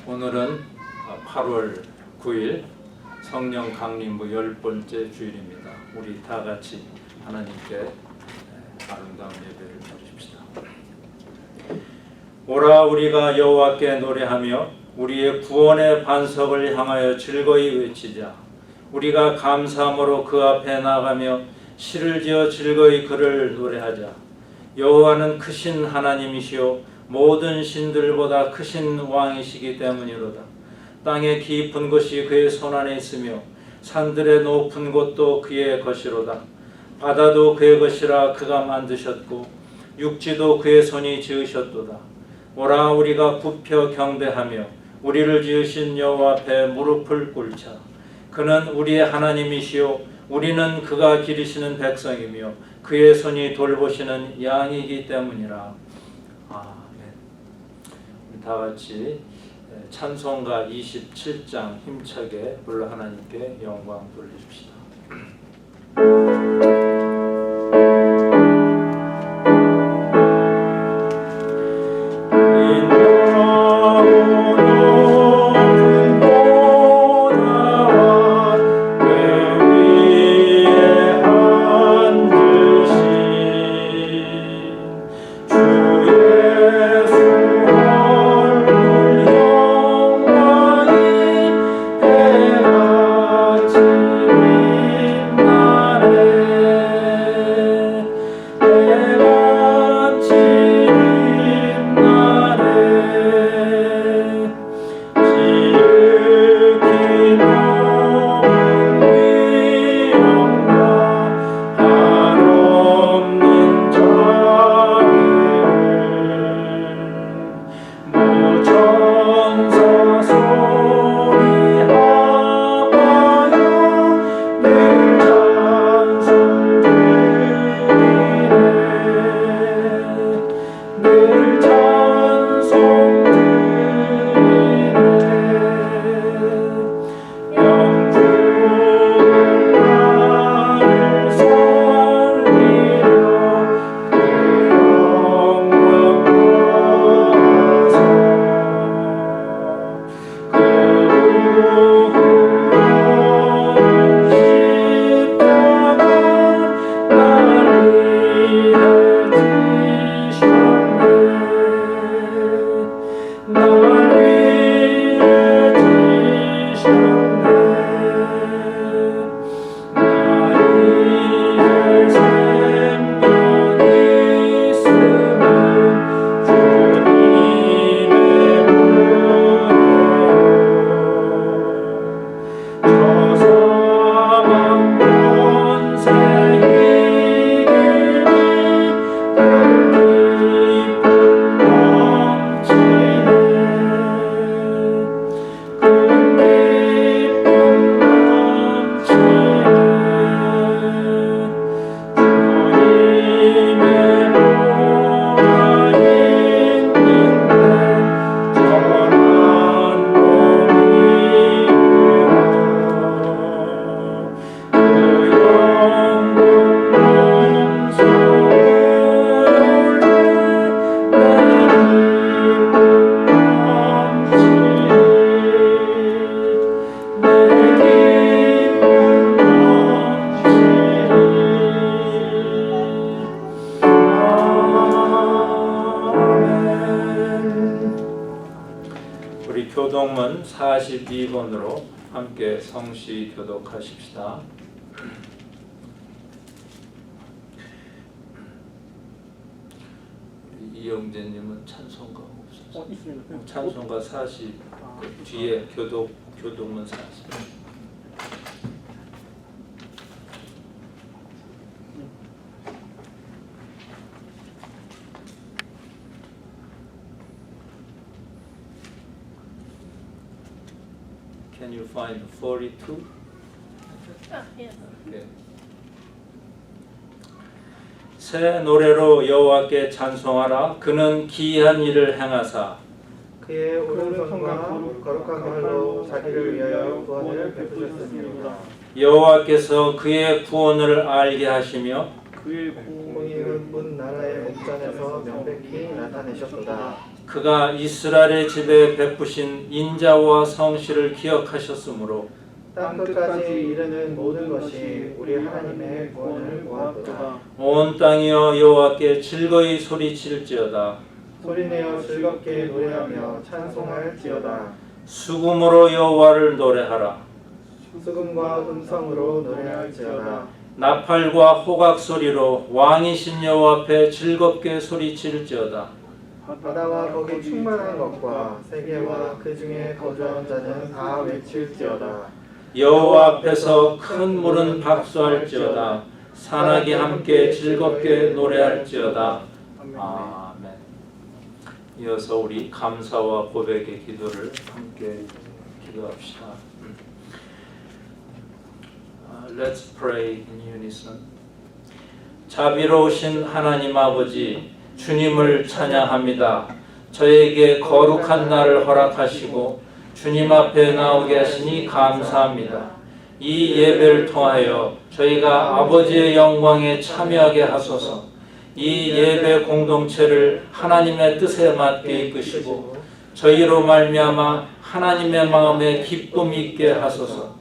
오늘은 8월 9일 성령 강림부 10번째 주일입니다. 우리 다 같이 하나님께 아름다운 예배를 드립시다. 오라 우리가 여호와께 노래하며 우리의 구원의 반석을 향하여 즐거이 외치자. 우리가 감사함으로 그 앞에 나가며 시를 지어 즐거이 그를 노래하자. 여호와는 크신 하나님이시요 모든 신들보다 크신 왕이시기 때문이로다. 땅의 깊은 곳이 그의 손안에 있으며 산들의 높은 곳도 그의 것이로다. 바다도 그의 것이라 그가 만드셨고 육지도 그의 손이 지으셨도다. 오라 우리가 굽혀 경배하며 우리를 지으신 여호와 앞에 무릎을 꿇자. 그는 우리의 하나님이시요 우리는 그가 기르시는 백성이며 그의 손이 돌보시는 양이기 때문이라. 아멘. 우리 다 같이 찬송가 27장 힘차게 불러 하나님께 영광 돌리십시다. 교동문 42번으로 함께 성시 교독하십시다. 이영재님은 찬송가 없어서 있습니다. 찬송가 40 뒤에 교동문 40. Can you find 42? Yes. Okay. 새 노래로 여호와께 찬송하라. 그는 기이한 일을 행하사 그의 오른손과 거룩한 팔로 자기를 위하여 구원을 베푸셨습니다. 여호와께서 그의 구원을 알게 하시며 그의 공의는 문 나라의 목전에서 명백히 나타내셨도다. 그가 이스라엘의 집에 베푸신 인자와 성실을 기억하셨으므로 땅 끝까지 이르는 모든 것이 우리 하나님의 구원을 보았도다. 온 땅이여 여호와께 즐거이 소리칠지어다. 소리내어 즐겁게 노래하며 찬송할지어다. 수금으로 여호와를 노래하라. 수금과 음성으로 노래할지어다. 나팔과 호각 소리로 왕이신 여호와 앞에 즐겁게 소리칠지어다. 바다와 거기 충만한 것과 세계와 그 중에 거주하는 자는 다 외칠지어다. 여호와 앞에서 큰 물은 박수할지어다. 산악이 함께 즐겁게 노래할지어다. 아멘. 이어서 우리 감사와 고백의 기도를 함께 기도합시다. Let's pray in unison. 자비로우신 하나님 아버지, 주님을 찬양합니다. 저에게 거룩한 날을 허락하시고 주님 앞에 나오게 하시니 감사합니다. 이 예배를 통하여 저희가 아버지의 영광에 참여하게 하소서. 이 예배 공동체를 하나님의 뜻에 맞게 이끄시고 저희로 말미암아 하나님의 마음에 기쁨 있게 하소서.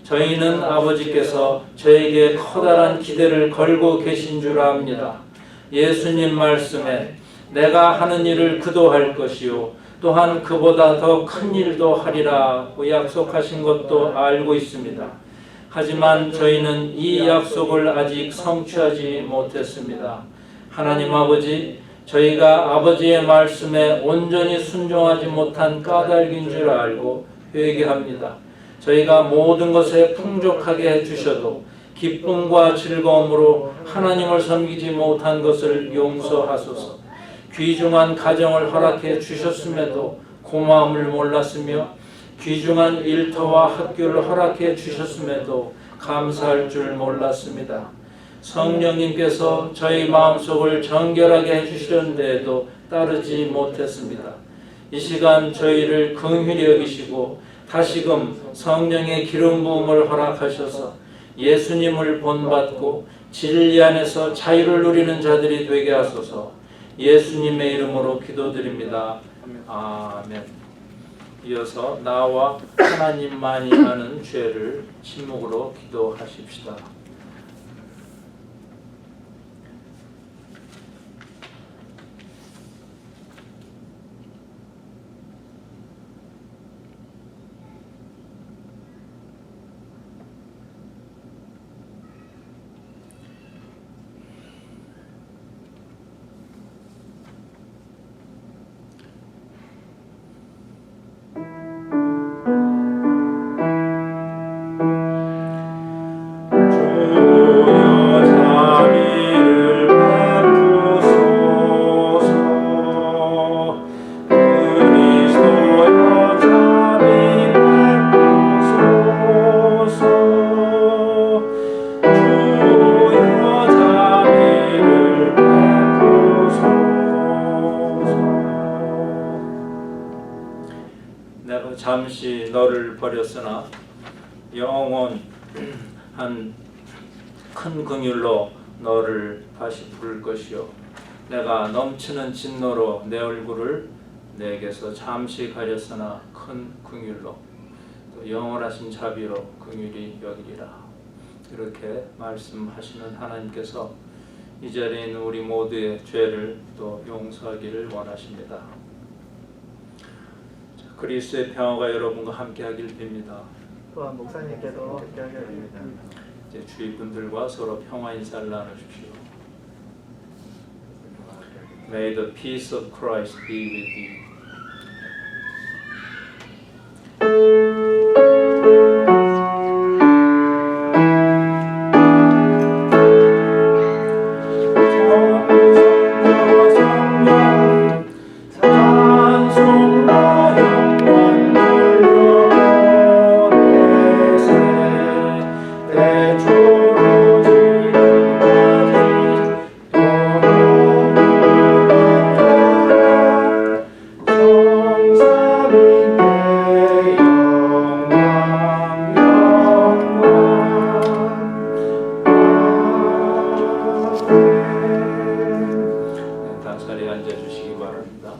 저희는 아버지께서 저에게 커다란 기대를 걸고 계신 줄 압니다. 예수님 말씀에 내가 하는 일을 그도 할 것이요 또한 그보다 더 큰 일도 하리라고 약속하신 것도 알고 있습니다. 하지만 저희는 이 약속을 아직 성취하지 못했습니다. 하나님 아버지, 저희가 아버지의 말씀에 온전히 순종하지 못한 까닭인 줄 알고 회개합니다. 저희가 모든 것에 풍족하게 해주셔도 기쁨과 즐거움으로 하나님을 섬기지 못한 것을 용서하소서. 귀중한 가정을 허락해 주셨음에도 고마움을 몰랐으며 귀중한 일터와 학교를 허락해 주셨음에도 감사할 줄 몰랐습니다. 성령님께서 저희 마음속을 정결하게 해주시는데도 따르지 못했습니다. 이 시간 저희를 긍휼히 여기시고 다시금 성령의 기름 부음을 허락하셔서 예수님을 본받고 진리 안에서 자유를 누리는 자들이 되게 하소서. 예수님의 이름으로 기도드립니다. 아멘. 이어서 나와 하나님만이 아는 죄를 침묵으로 기도하십시다. 잠시 너를 버렸으나 영원한 큰 긍휼로 너를 다시 부를 것이요 내가 넘치는 진노로 내 얼굴을 내게서 잠시 가렸으나 큰 긍휼로 또 영원하신 자비로 긍휼히 여기리라. 이렇게 말씀하시는 하나님께서 이 자리에 있는 우리 모두의 죄를 또 용서하기를 원하십니다. 그리스도의 평화가 여러분과 함께하길 빕니다. 또한 목사님께도 함께하게 됩니다. 이제 주위 분들과 서로 평화 인사를 나누십시오. May the peace of Christ be with you. 바랍니다.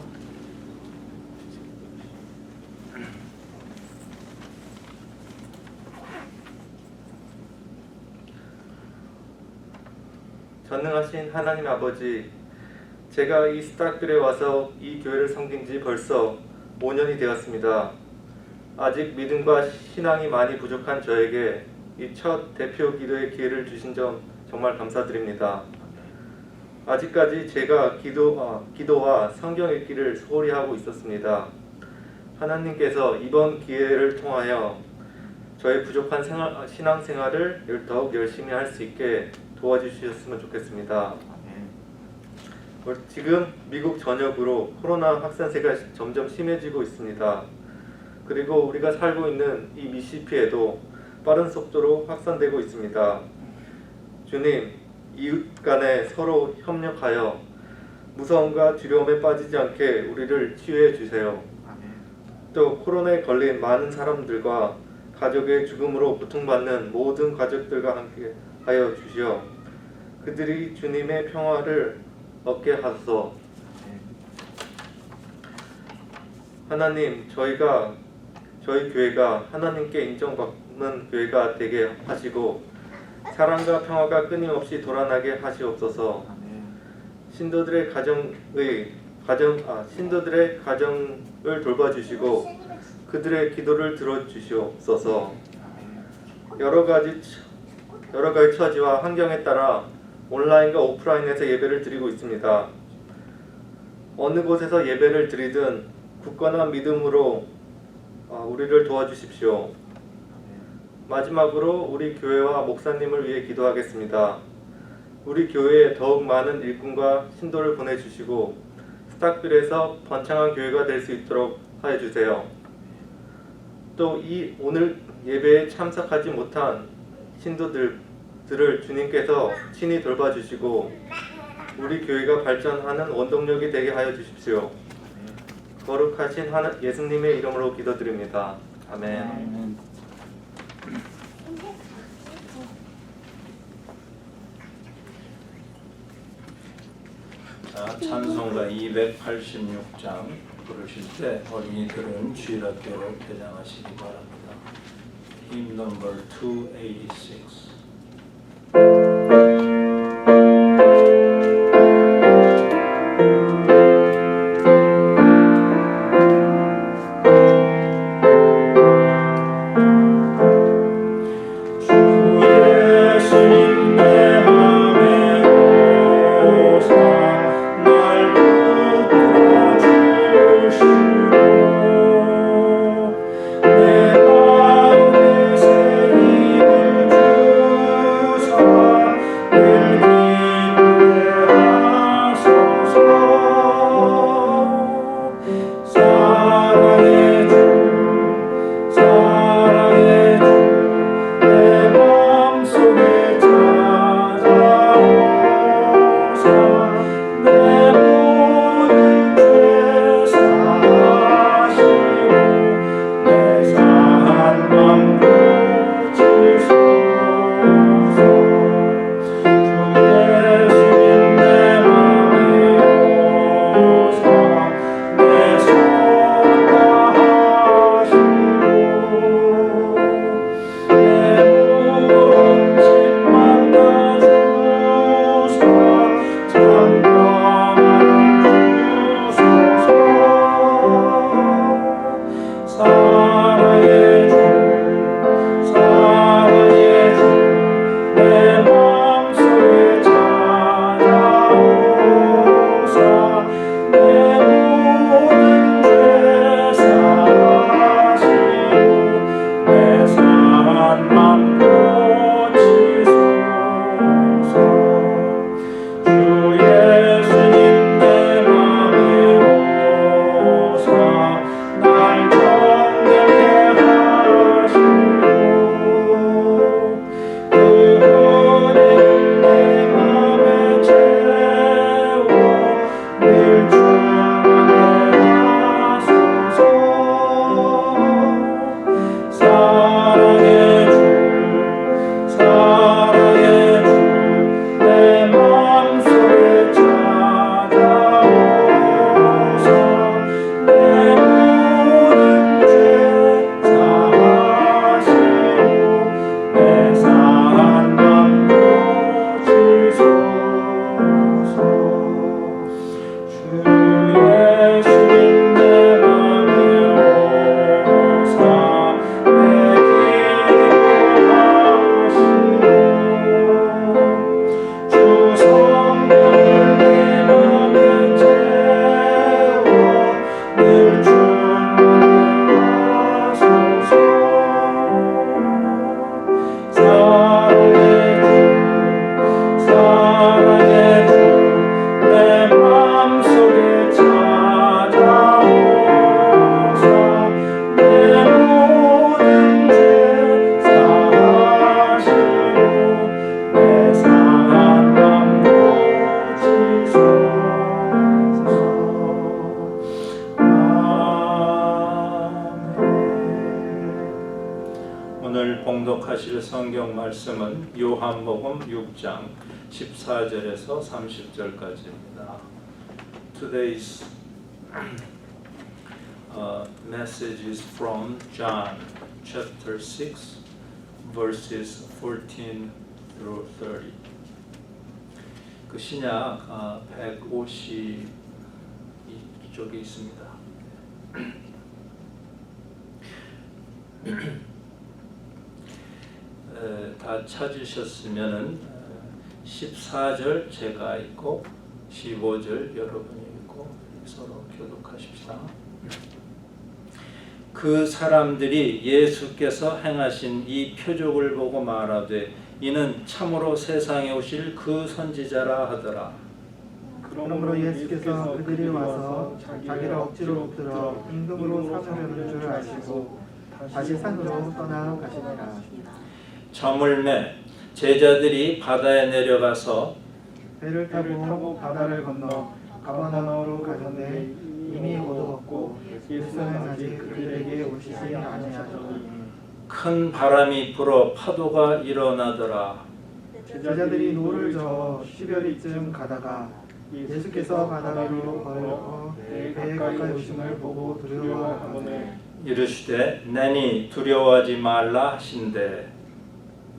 전능하신 하나님 아버지, 제가 이 스타필에 와서 이 교회를 섬긴 지 벌써 5년이 되었습니다. 아직 믿음과 신앙이 많이 부족한 저에게 이 첫 대표 기도의 기회를 주신 점 정말 감사드립니다. 아직까지 제가 기도와 성경 읽기를 소홀히 하고 있었습니다. 하나님께서 이번 기회를 통하여 저의 부족한 신앙생활을 더욱 열심히 할 수 있게 도와주셨으면 좋겠습니다. 지금 미국 전역으로 코로나 확산세가 점점 심해지고 있습니다. 그리고 우리가 살고 있는 이 미시피에도 빠른 속도로 확산되고 있습니다. 주님, 이웃 간에 서로 협력하여 무서움과 두려움에 빠지지 않게 우리를 치유해 주세요. 또 코로나에 걸린 많은 사람들과 가족의 죽음으로 고통받는 모든 가족들과 함께 하여 주시어 그들이 주님의 평화를 얻게 하소서. 하나님, 저희 교회가 하나님께 인정받는 교회가 되게 하시고 사랑과 평화가 끊임없이 돌아나게 하시옵소서. 신도들의 가정을 돌봐주시고 그들의 기도를 들어주시옵소서. 여러 가지 처지와 환경에 따라 온라인과 오프라인에서 예배를 드리고 있습니다. 어느 곳에서 예배를 드리든 굳건한 믿음으로 우리를 도와주십시오. 마지막으로 우리 교회와 목사님을 위해 기도하겠습니다. 우리 교회에 더욱 많은 일꾼과 신도를 보내주시고 스탁빌에서 번창한 교회가 될 수 있도록 하여 주세요. 또 이 오늘 예배에 참석하지 못한 신도들을 주님께서 친히 돌봐주시고 우리 교회가 발전하는 원동력이 되게 하여 주십시오. 거룩하신 예수님의 이름으로 기도드립니다. 아멘. 자, 찬송가 286장 부르실 때 어린이들은 주일학교로 개장하시기 바랍니다. Hymn number 286. 내 마음에 새 힘을 봉독하실 성경 말씀은 요한복음 6장 14절에서 30절까지입니다. Today's message is from John chapter 6 verses 14 through 30. 그 신약 150 이쪽에 있습니다. 다 찾으셨으면은 14절 제가 있고 15절 여러분이 있고 서로 교독하십시다. 그 사람들이 예수께서 행하신 이 표적을 보고 말하되 이는 참으로 세상에 오실 그 선지자라 하더라. 그러므로 예수께서 그들이 와서 자기를 억지로 붙들어 임금으로 삼으려는 줄 아시고 다시 산으로 떠나 가시니라. 저물매 제자들이 바다에 내려가서 배를 타고 바다를 건너 가버나움으로 가는데 이미 어두웠고 예수는 아직 그들에게 오시지 아니하더니 큰 바람이 불어 파도가 일어나더라. 제자들이 노를 저어 10여리쯤 가다가 예수께서 바다 위로 걸어 배에 가까이 오심을 보고 두려워하거늘 이르시되 내니 두려워하지 말라 하신대.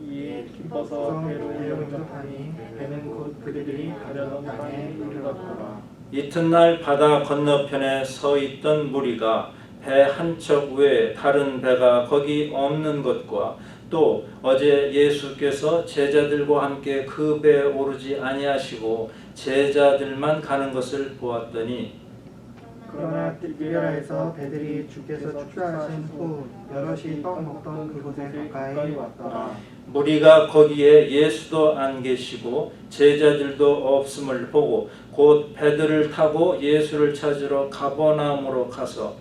이에 기뻐서 배로 응접하니 배는 곧 그들이 가려던 땅에 이르렀더라. 이튿날 바다 건너편에 서 있던 무리가 배 한 척 외에 다른 배가 거기 없는 것과 또 어제 예수께서 제자들과 함께 그 배에 오르지 아니하시고 제자들만 가는 것을 보았더니 그러나 디베라에서 배들이 주께서 축사하신 후 여럿이 떡 먹던 그곳에 가까이 왔더라. 무리가 거기에 예수도 안 계시고 제자들도 없음을 보고 곧 배들을 타고 예수를 찾으러 가버나움으로 가서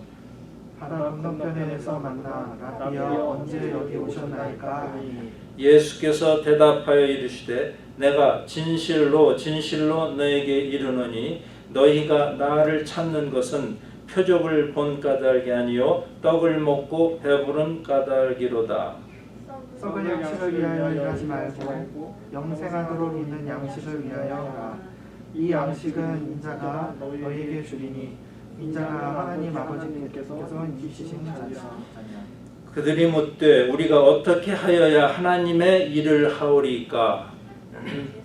바다 건너편에서 만나 라비여 언제 여기 오셨나이까 하니 예수께서 대답하여 이르시되 내가 진실로 진실로 너에게 이르노니 너희가 나를 찾는 것은 표적을 본 까닭이 아니요 떡을 먹고 배부른 까닭이로다. 썩을 양식을 위하여 일하지 말고 영생하도록 있는 양식을 위하여 하라. 이 양식은 인자가 너희에게 주리니 인자가 하나님 아버지께서 이기신 자냐. 그들이 묻되 우리가 어떻게 하여야 하나님의 일을 하오리까?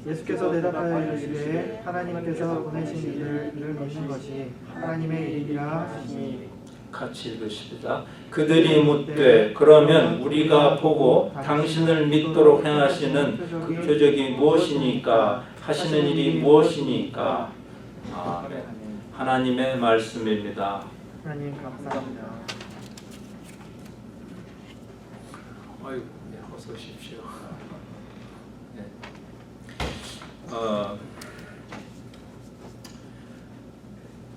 예수께서 대답하여 이르시되 하나님께서 보내신 이를 믿는 것이 하나님의 일이라 하시니 같이 읽으십니다. 그들이 묻되 그러면 우리가 보고 당신을 믿도록 행하시는 그 표적이 무엇이니까 하시는 일이 무엇이니까? 아멘. 하나님의 말씀입니다. 하나님 감사합니다. 아이고, 네, 어서 오십시오. 네.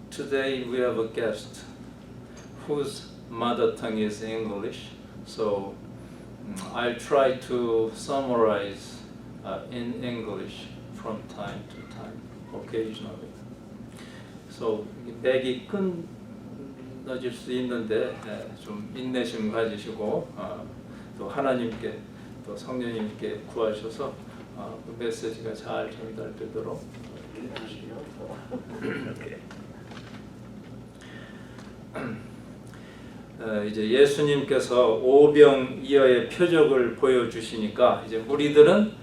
Today we have a guest whose mother tongue is English, so I'll try to summarize in English from time to time, occasionally. So 맥이 끊어질 수 있는데 좀 인내심 가지시고 또 하나님께 또 성령님께 구하셔서 그 메시지가 잘 전달되도록 해주시오. 이제 예수님께서 오병이어의 표적을 보여주시니까 이제 무리들은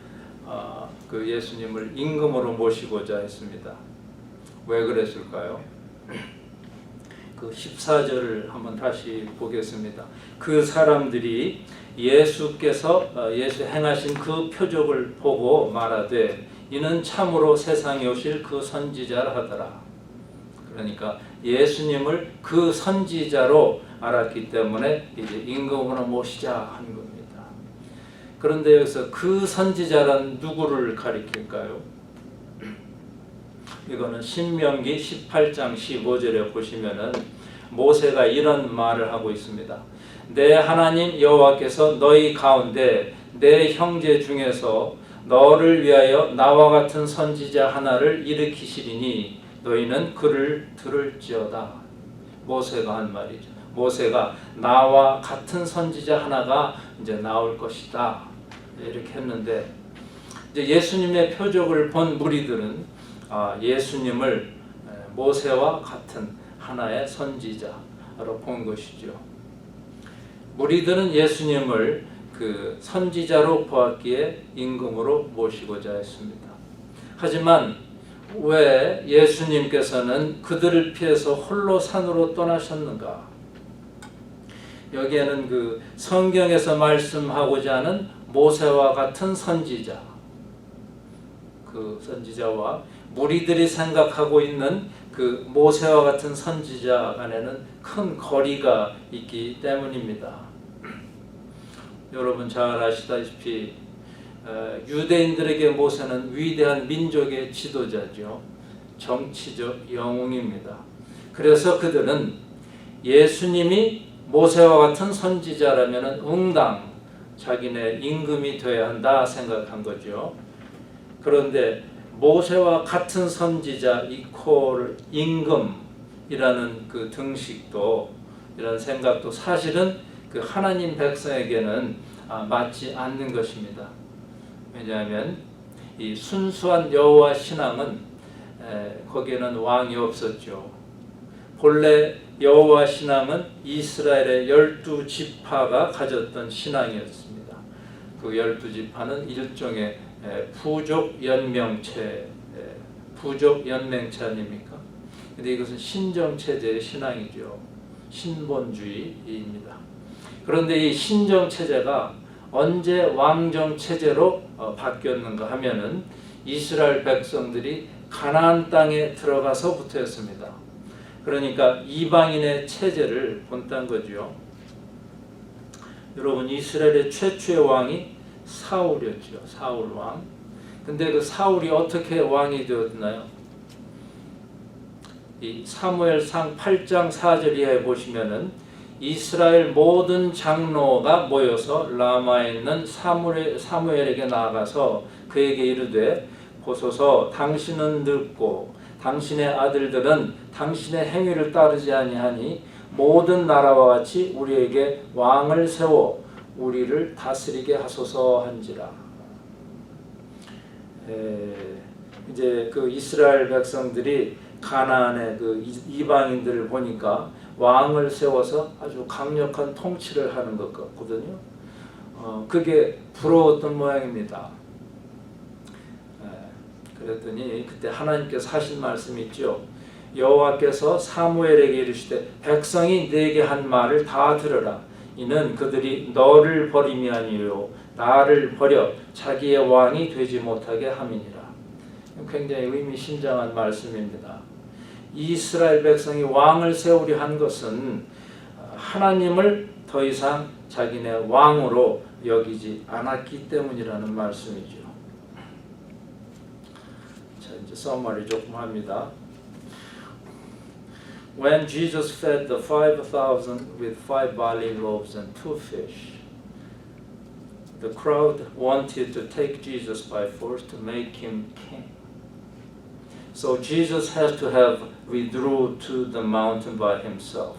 그 예수님을 임금으로 모시고자 했습니다. 왜 그랬을까요? 그 14절을 한번 다시 보겠습니다. 그 사람들이 예수께서 예수 행하신 그 표적을 보고 말하되 이는 참으로 세상에 오실 그 선지자라 하더라. 그러니까 예수님을 그 선지자로 알았기 때문에 이제 임금으로 모시자 하는 겁니다. 그런데 여기서 그 선지자란 누구를 가리킬까요? 이거는 신명기 18장 15절에 보시면은 모세가 이런 말을 하고 있습니다. 내 하나님 여호와께서 너희 가운데 내 형제 중에서 너를 위하여 나와 같은 선지자 하나를 일으키시리니 너희는 그를 들을지어다. 모세가 한 말이죠. 모세가 나와 같은 선지자 하나가 이제 나올 것이다 이렇게 했는데, 이제 예수님의 표적을 본 무리들은 예수님을 모세와 같은 하나의 선지자로 본 것이죠. 무리들은 예수님을 그 선지자로 보았기에 임금으로 모시고자 했습니다. 하지만 왜 예수님께서는 그들을 피해서 홀로 산으로 떠나셨는가? 여기에는 그 성경에서 말씀하고자 하는 모세와 같은 선지자, 그 선지자와 무리들이 생각하고 있는 그 모세와 같은 선지자 간에는 큰 거리가 있기 때문입니다. 여러분 잘 아시다시피 유대인들에게 모세는 위대한 민족의 지도자죠. 정치적 영웅입니다. 그래서 그들은 예수님이 모세와 같은 선지자라면 응당 자기네 임금이 되어야 한다 생각한 거죠. 그런데 모세와 같은 선지자 이퀄 임금이라는 그 등식도, 이런 생각도 사실은 그 하나님 백성에게는 맞지 않는 것입니다. 왜냐하면 이 순수한 여호와 신앙은 거기에는 왕이 없었죠. 본래 여호와 신앙은 이스라엘의 12지파가 가졌던 신앙이었습니다. 그 12지파는 일종의 부족 연맹체 아닙니까? 근데 이것은 신정체제의 신앙이죠. 신본주의입니다. 그런데 이 신정체제가 언제 왕정체제로 바뀌었는가 하면은 이스라엘 백성들이 가나안 땅에 들어가서부터였습니다. 그러니까 이방인의 체제를 본딴 거죠. 여러분, 이스라엘의 최초의 왕이 사울이었죠. 사울 왕. 근데 그 사울이 어떻게 왕이 되었나요? 이 사무엘상 8장 4절 이하에 보시면은 이스라엘 모든 장로가 모여서 라마에 있는 사무엘에게 나아가서 그에게 이르되, 보소서 당신은 늙고 당신의 아들들은 당신의 행위를 따르지 아니하니 모든 나라와 같이 우리에게 왕을 세워 우리를 다스리게 하소서 한지라. 이제 그 이스라엘 백성들이 가나안의 그 이방인들을 보니까 왕을 세워서 아주 강력한 통치를 하는 것 같거든요. 그게 부러웠던 모양입니다. 그랬더니 그때 하나님께서 하신 말씀이 있죠. 여호와께서 사무엘에게 이르시되 백성이 내게 한 말을 다 들으라. 이는 그들이 너를 버림이 아니요 나를 버려 자기의 왕이 되지 못하게 함이니라. 굉장히 의미심장한 말씀입니다. 이스라엘 백성이 왕을 세우려 한 것은 하나님을 더 이상 자기네 왕으로 여기지 않았기 때문이라는 말씀이죠. 자, 이제 서머리 조금 합니다. When Jesus fed the 5,000 with 5 barley loaves and 2 fish, the crowd wanted to take Jesus by force to make him king. So Jesus had to have withdrew to the mountain by himself.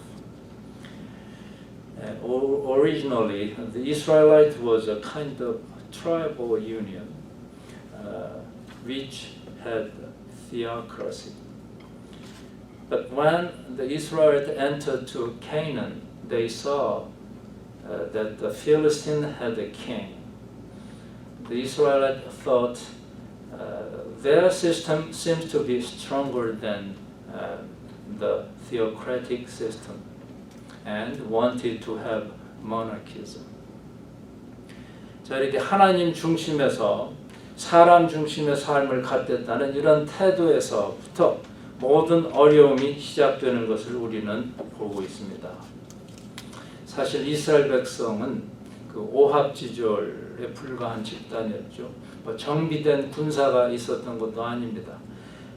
Originally, the Israelite was a kind of tribal union which had theocracy. But when the Israelites entered to Canaan, they saw that the Philistine had a king. The Israelites thought their system seems to be stronger than the theocratic system and wanted to have monarchism. 자, 이렇게 하나님 중심에서 사람 중심의 삶을 갖겠다는 이런 태도에서부터 모든 어려움이 시작되는 것을 우리는 보고 있습니다. 사실 이스라엘 백성은 그 오합지졸에 불과한 집단이었죠. 정비된 군사가 있었던 것도 아닙니다.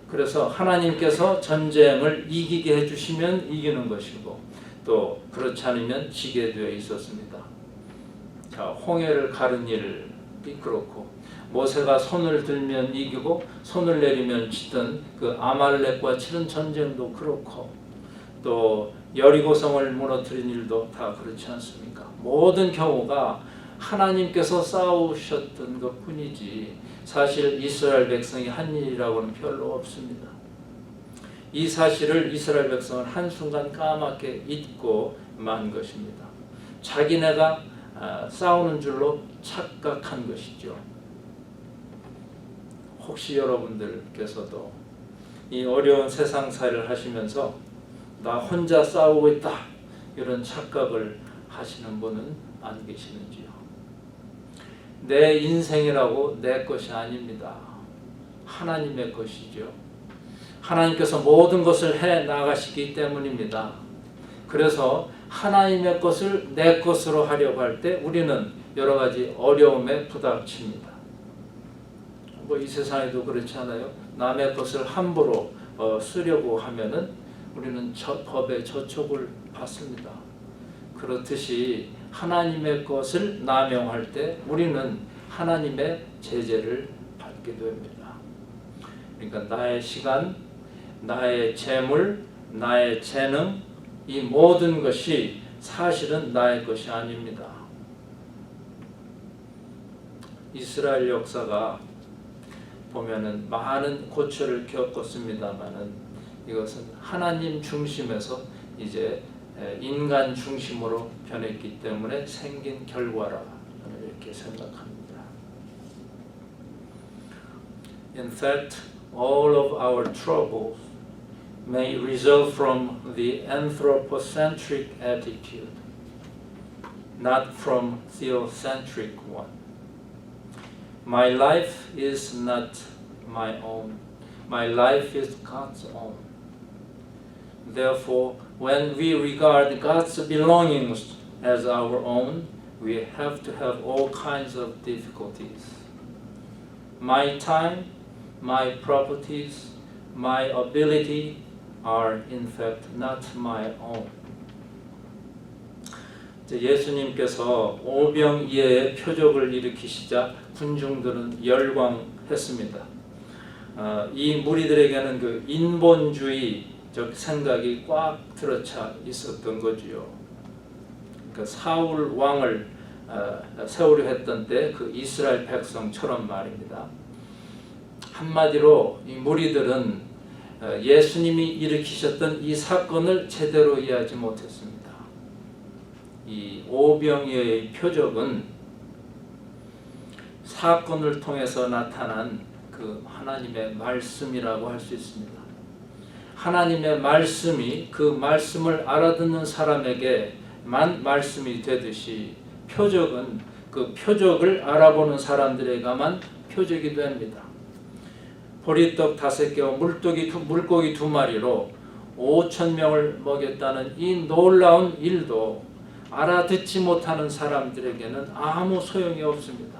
그래서 하나님께서 전쟁을 이기게 해주시면 이기는 것이고 또 그렇지 않으면 지게 되어 있었습니다. 자, 홍해를 가른 일 그렇고 모세가 손을 들면 이기고 손을 내리면 지던 그 아말렉과 치른 전쟁도 그렇고 또 여리고성을 무너뜨린 일도 다 그렇지 않습니까? 모든 경우가 하나님께서 싸우셨던 것뿐이지 사실 이스라엘 백성이 한 일이라고는 별로 없습니다. 이 사실을 이스라엘 백성은 한순간 까맣게 잊고 만 것입니다. 자기네가 싸우는 줄로 착각한 것이죠. 혹시 여러분들께서도 이 어려운 세상살이를 하시면서 나 혼자 싸우고 있다 이런 착각을 하시는 분은 안 계시는지요? 내 인생이라고 내 것이 아닙니다. 하나님의 것이죠. 하나님께서 모든 것을 해 나가시기 때문입니다. 그래서 하나님의 것을 내 것으로 하려고 할 때 우리는 여러 가지 어려움에 부닥칩니다. 뭐 이 세상에도 그렇지 않아요? 남의 것을 함부로 쓰려고 하면은 우리는 법의 저촉을 받습니다. 그렇듯이 하나님의 것을 남용할 때 우리는 하나님의 제재를 받게 됩니다. 그러니까 나의 시간, 나의 재물, 나의 재능, 이 모든 것이 사실은 나의 것이 아닙니다. 이스라엘 역사가 보면은 많은 고초를 겪었습니다만은 이것은 하나님 중심에서 이제 인간 중심으로 변했기 때문에 생긴 결과라 저는 이렇게 생각합니다. In fact, all of our troubles may result from the anthropocentric attitude, not from theocentric one. My life is not my own. My life is God's own. Therefore, when we regard God's belongings as our own, we have to have all kinds of difficulties. My time, my properties, my ability are in fact not my own. 예수님께서 오병이어의 표적을 일으키시자 군중들은 열광했습니다. 이 무리들에게는 그 인본주의적 생각이 꽉 들어차 있었던 거지요. 그러니까 사울 왕을 세우려 했던 때 그 이스라엘 백성처럼 말입니다. 한마디로 이 무리들은 예수님이 일으키셨던 이 사건을 제대로 이해하지 못했습니다. 이 오병이어의 표적은 사건을 통해서 나타난 그 하나님의 말씀이라고 할 수 있습니다. 하나님의 말씀이 그 말씀을 알아듣는 사람에게만 말씀이 되듯이 표적은 그 표적을 알아보는 사람들에게만 표적이 됩니다. 보리떡 5개와 물고기 2마리로 5,000명을 먹였다는 이 놀라운 일도 알아듣지 못하는 사람들에게는 아무 소용이 없습니다.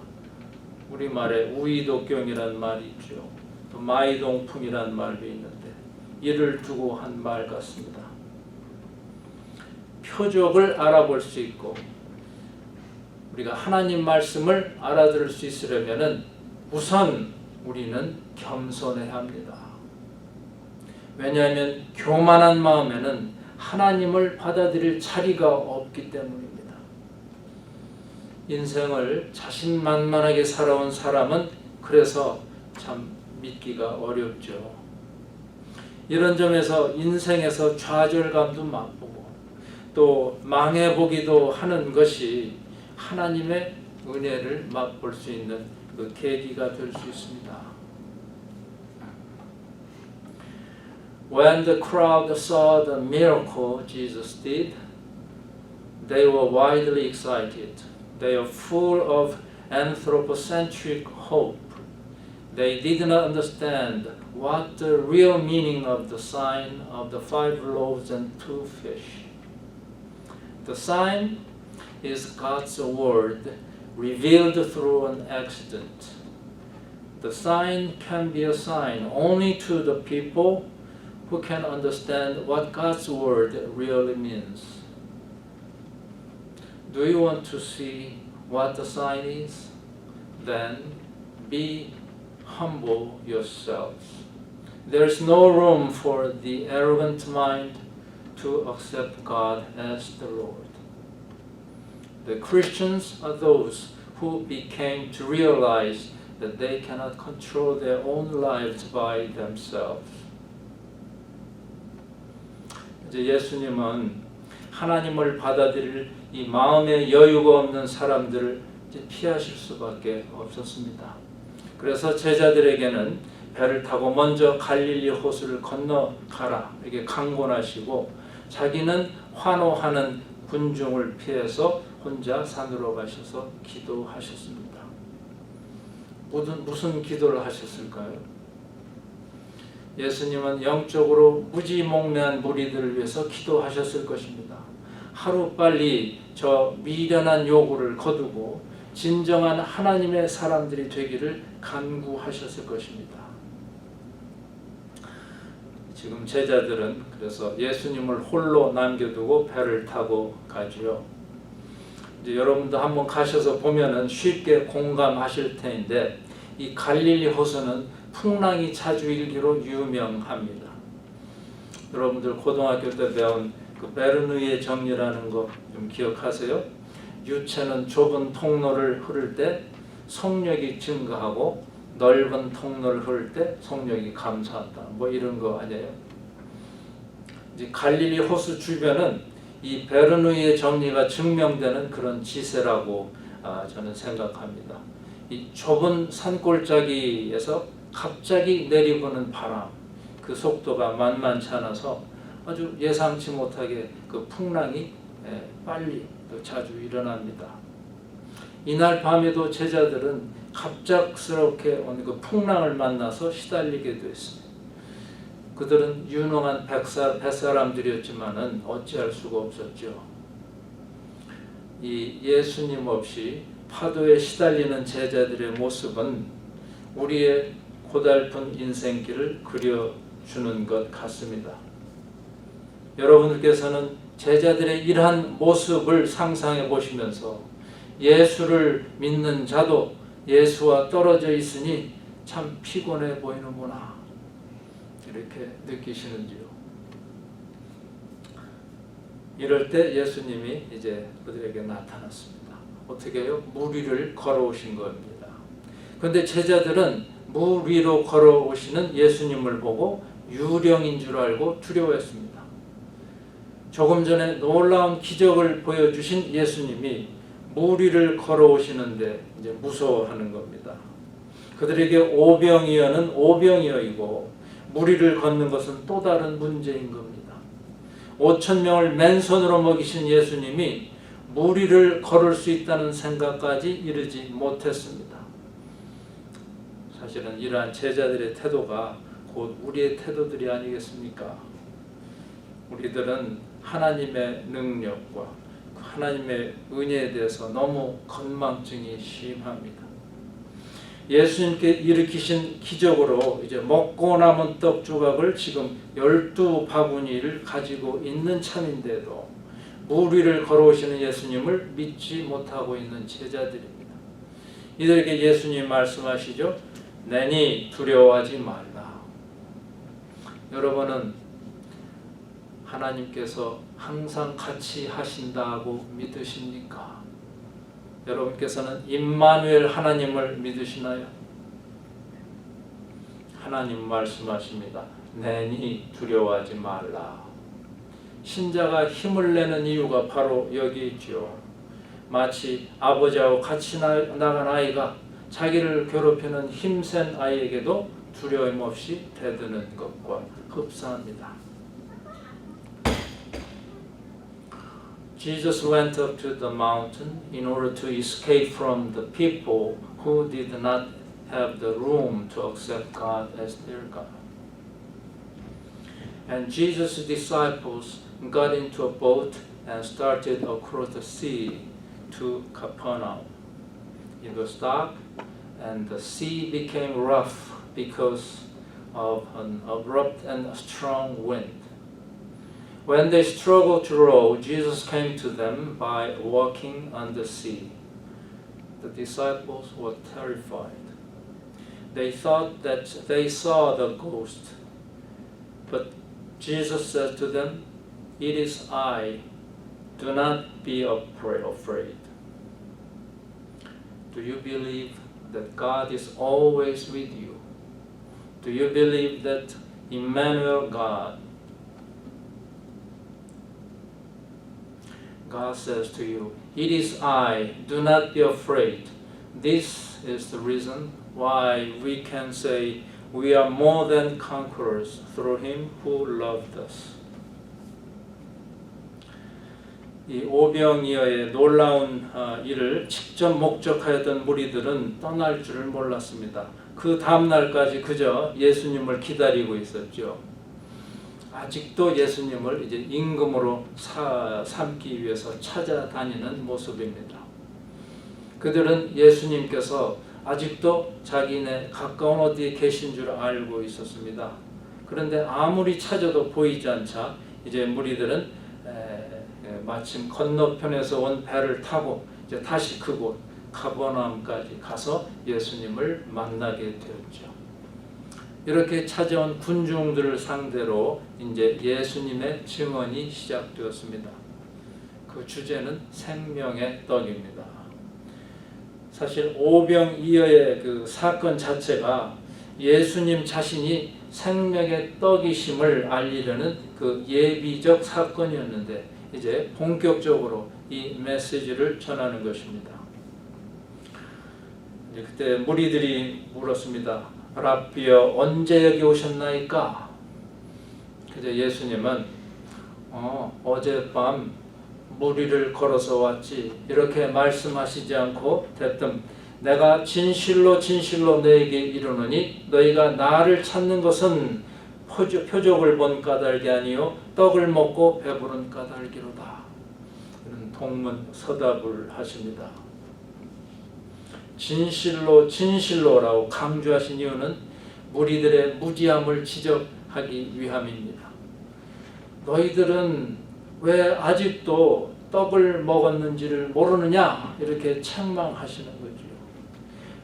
우리말에 우이독경이라는 말이 있죠. 또 마이동풍이라는 말도 있는데 이를 두고 한 말 같습니다. 표적을 알아볼 수 있고 우리가 하나님 말씀을 알아들을 수 있으려면은 우선 우리는 겸손해야 합니다. 왜냐하면 교만한 마음에는 하나님을 받아들일 자리가 없기 때문입니다. 인생을 자신만만하게 살아온 사람은 그래서 참 믿기가 어렵죠. 이런 점에서 인생에서 좌절감도 맛보고 또 망해보기도 하는 것이 하나님의 은혜를 맛볼 수 있는 그 계기가 될 수 있습니다. When the crowd saw the miracle Jesus did, they were widely excited. They are full of anthropocentric hope. They did not understand what the real meaning of the sign of the 5 loaves and 2 fish. The sign is God's word revealed through an accident. The sign can be a sign only to the people who can understand what God's word really means. Do you want to see what the sign is? Then be humble yourselves. There is no room for the arrogant mind, to accept God as the Lord. The Christians are those who became to realize that they cannot control their own lives by themselves. 이제 예수님은 하나님을 받아들일 이 마음의 여유가 없는 사람들을 이제 피하실 수밖에 없었습니다. 그래서 제자들에게는 배를 타고 먼저 갈릴리 호수를 건너가라 이렇게 강권하시고 자기는 환호하는 군중을 피해서 혼자 산으로 가셔서 기도하셨습니다. 무슨 기도를 하셨을까요? 예수님은 영적으로 무지몽매한 무리들을 위해서 기도하셨을 것입니다. 하루빨리 저 미련한 요구를 거두고 진정한 하나님의 사람들이 되기를 간구하셨을 것입니다. 지금 제자들은 그래서 예수님을 홀로 남겨두고 배를 타고 가지요. 이제 여러분도 한번 가셔서 보면은 쉽게 공감하실 텐데 이 갈릴리 호수는 풍랑이 자주 일기로 유명합니다. 여러분들 고등학교 때 배운 그 베르누이의 정리라는 거 좀 기억하세요? 유체는 좁은 통로를 흐를 때 속력이 증가하고 넓은 통로를 흐를 때 속력이 감소한다. 뭐 이런 거 아니에요? 이제 갈릴리 호수 주변은 이 베르누이의 정리가 증명되는 그런 지세라고 저는 생각합니다. 이 좁은 산골짜기에서 갑자기 내리부는 바람, 그 속도가 만만치 않아서 아주 예상치 못하게 그 풍랑이 빨리 또 자주 일어납니다. 이날 밤에도 제자들은 갑작스럽게 온 그 풍랑을 만나서 시달리게 됐습니다. 그들은 유능한 뱃사람들이었지만은 어찌할 수가 없었죠. 이 예수님 없이 파도에 시달리는 제자들의 모습은 우리의 고달픈 인생길을 그려주는 것 같습니다. 여러분들께서는 제자들의 이러한 모습을 상상해 보시면서 예수를 믿는 자도 예수와 떨어져 있으니 참 피곤해 보이는구나 이렇게 느끼시는지요? 이럴 때 예수님이 이제 그들에게 나타났습니다. 어떻게 해요? 물 위를 걸어오신 겁니다. 그런데 제자들은 물 위로 걸어오시는 예수님을 보고 유령인 줄 알고 두려워했습니다. 조금 전에 놀라운 기적을 보여주신 예수님이 물 위를 걸어오시는데 이제 무서워하는 겁니다. 그들에게 오병이어는 오병이어이고 물 위를 걷는 것은 또 다른 문제인 겁니다. 5,000명을 맨손으로 먹이신 예수님이 물 위를 걸을 수 있다는 생각까지 이르지 못했습니다. 사실은 이러한 제자들의 태도가 곧 우리의 태도들이 아니겠습니까? 우리들은 하나님의 능력과 하나님의 은혜에 대해서 너무 건망증이 심합니다. 예수님께 일으키신 기적으로 이제 먹고 남은 떡 조각을 지금 12바구니를 가지고 있는 참인데도 물 위를 걸어오시는 예수님을 믿지 못하고 있는 제자들입니다. 이들에게 예수님 말씀하시죠. 내니 두려워하지 말라. 여러분은 하나님께서 항상 같이 하신다고 믿으십니까? 여러분께서는 임마누엘 하나님을 믿으시나요? 하나님 말씀하십니다. 내니 두려워하지 말라. 신자가 힘을 내는 이유가 바로 여기 있죠. 마치 아버지하고 같이 나간 아이가 자기를 괴롭히는 힘센 아이에게도 두려움 없이 대드는 것과 흡사합니다. Jesus went up to the mountain in order to escape from the people who did not have the room to accept God as their God. And Jesus' disciples got into a boat and started across the sea to Capernaum. It was dark and the sea became rough because of an abrupt and strong wind. When they struggled to row, Jesus came to them by walking on the sea. The disciples were terrified. They thought that they saw the ghost. But Jesus said to them, it is I. Do not be afraid. Do you believe that God is always with you? Do you believe that Emmanuel God says to you, it is I, do not be afraid. This is the reason why we can say we are more than conquerors through Him who loved us. 이 오병이어의 놀라운 일을 직접 목격하였던 무리들은 떠날 줄을 몰랐습니다. 그 다음 날까지 그저 예수님을 기다리고 있었죠. 아직도 예수님을 이제 임금으로 삼기 위해서 찾아다니는 모습입니다. 그들은 예수님께서 아직도 자기네 가까운 어디에 계신 줄 알고 있었습니다. 그런데 아무리 찾아도 보이지 않자 이제 무리들은 마침 건너편에서 온 배를 타고 이제 다시 그곳 가버나움까지 가서 예수님을 만나게 되었죠. 이렇게 찾아온 군중들을 상대로 이제 예수님의 증언이 시작되었습니다. 그 주제는 생명의 떡입니다. 사실 오병이어의 그 사건 자체가 예수님 자신이 생명의 떡이심을 알리려는 그 예비적 사건이었는데 이제 본격적으로 이 메시지를 전하는 것입니다. 그때 무리들이 물었습니다. 라비여 언제 여기 오셨나이까? 그래서 예수님은 어젯밤 무리를 걸어서 왔지 이렇게 말씀하시지 않고 대뜸 내가 진실로 진실로 너에게 이르노니 너희가 나를 찾는 것은 표적을 본 까닭이 아니요 떡을 먹고 배부른 까닭이로다. 이런 동문 서답을 하십니다. 진실로 진실로라고 강조하신 이유는 무리들의 무지함을 지적하기 위함입니다. 너희들은 왜 아직도 떡을 먹었는지를 모르느냐 이렇게 책망하시는 거죠.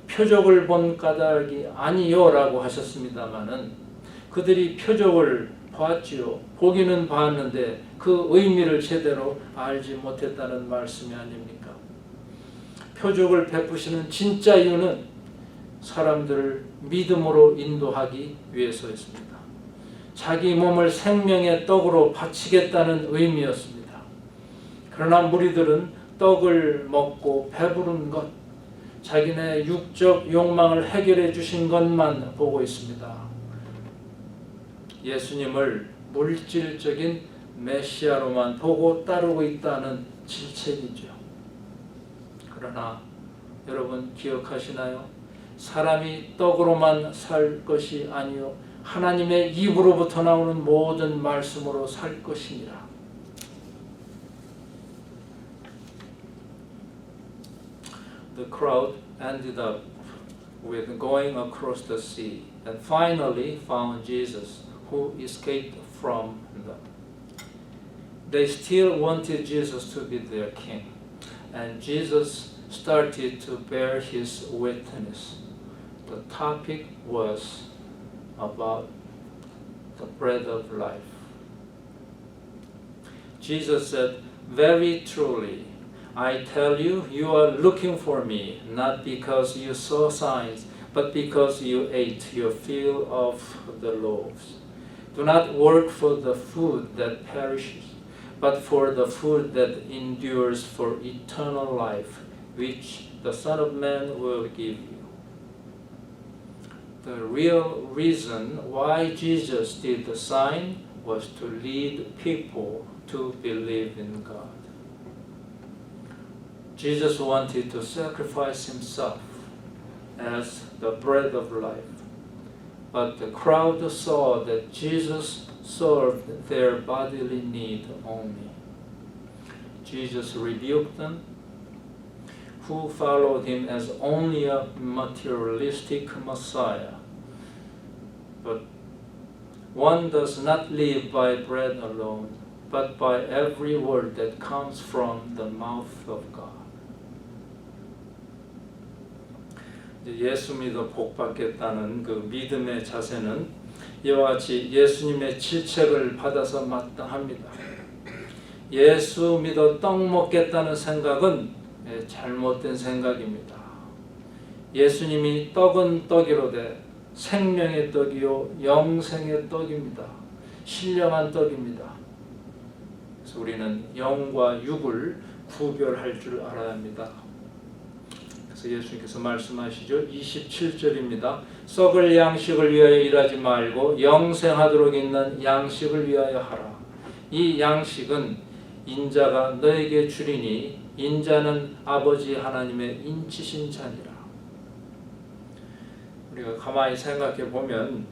표적을 본 까닭이 아니요라고 하셨습니다마는 그들이 표적을 봤지요. 보기는 봤는데 그 의미를 제대로 알지 못했다는 말씀이 아닙니까? 표적을 베푸시는 진짜 이유는 사람들을 믿음으로 인도하기 위해서였습니다. 자기 몸을 생명의 떡으로 바치겠다는 의미였습니다. 그러나 무리들은 떡을 먹고 배부른 것, 자기네 육적 욕망을 해결해 주신 것만 보고 있습니다. 예수님을 물질적인 메시아로만 보고 따르고 있다는 질책이죠. 그러나 여러분 기억하시나요? 사람이 떡으로만 살 것이 아니요 하나님의 입으로부터 나오는 모든 말씀으로 살 것이니라. The crowd ended up with going across the sea and finally found Jesus, who escaped from them. They still wanted Jesus to be their king, and Jesus started to bear his witness. The topic was about the bread of life. Jesus said, "Very truly, I tell you, you are looking for me, not because you saw signs, but because you ate your fill of the loaves. Do not work for the food that perishes, but for the food that endures for eternal life, which the Son of Man will give you." The real reason why Jesus did the sign was to lead people to believe in God. Jesus wanted to sacrifice himself as the bread of life, but the crowd saw that Jesus served their bodily need only. Jesus rebuked them, who followed him as only a materialistic Messiah. But one does not live by bread alone, but by every word that comes from the mouth of God. 예수 믿어 복 받겠다는 그 믿음의 자세는 이와 같이 예수님의 질책을 받아서 마땅합니다. 예수 믿어 떡 먹겠다는 생각은 잘못된 생각입니다. 예수님이 떡은 떡이로되 생명의 떡이요 영생의 떡입니다. 신령한 떡입니다. 그래서 우리는 영과 육을 구별할 줄 알아야 합니다. 그래서 예수님께서 말씀하시죠. 27절입니다. 썩을 양식을 위하여 일하지 말고 영생하도록 있는 양식을 위하여 하라. 이 양식은 인자가 너에게 주리니 인자는 아버지 하나님의 인치신 자니라. 우리가 가만히 생각해 보면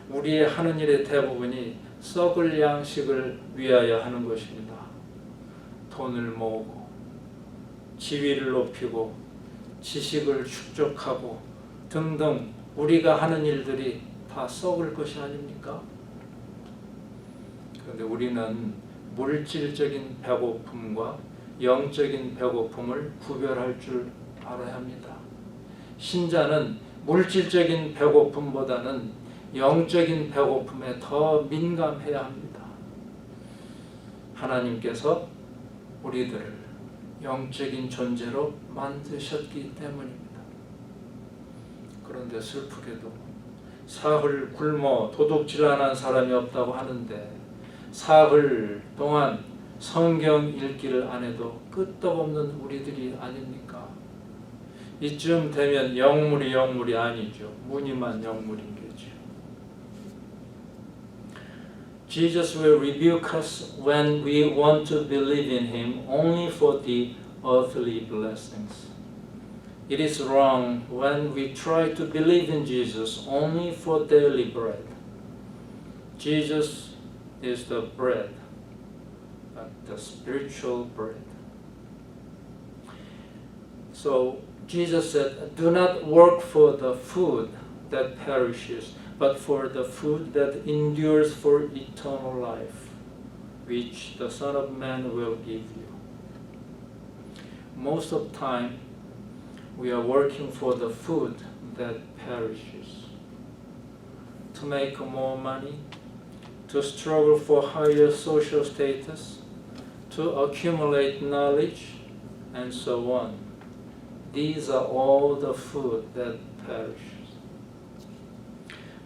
우리의 하는 일의 대부분이 썩을 양식을 위하여 하는 것입니다. 돈을 모으고 지위를 높이고 지식을 축적하고 등등 우리가 하는 일들이 다 썩을 것이 아닙니까? 그런데 우리는 물질적인 배고픔과 영적인 배고픔을 구별할 줄 알아야 합니다. 신자는 물질적인 배고픔보다는 영적인 배고픔에 더 민감해야 합니다. 하나님께서 우리들을 영적인 존재로 만드셨기 때문입니다. 그런데 슬프게도 사흘 굶어 도둑질 안 한 사람이 없다고 하는데 사흘 동안 성경 읽기를 안 해도 끄떡없는 우리들이 아닙니까? 이쯤 되면 영물이 아니죠. 무늬만 영물인 거죠. Jesus will rebuke us when we want to believe in Him only for the earthly blessings. It is wrong when we try to believe in Jesus only for daily bread. Jesus is the bread, the spiritual bread. So Jesus said, do not work for the food that perishes, but for the food that endures for eternal life, which the Son of Man will give you. Most of the time, we are working for the food that perishes, to make more money, to struggle for higher social status, to accumulate knowledge, and so on. These are all the food that perishes.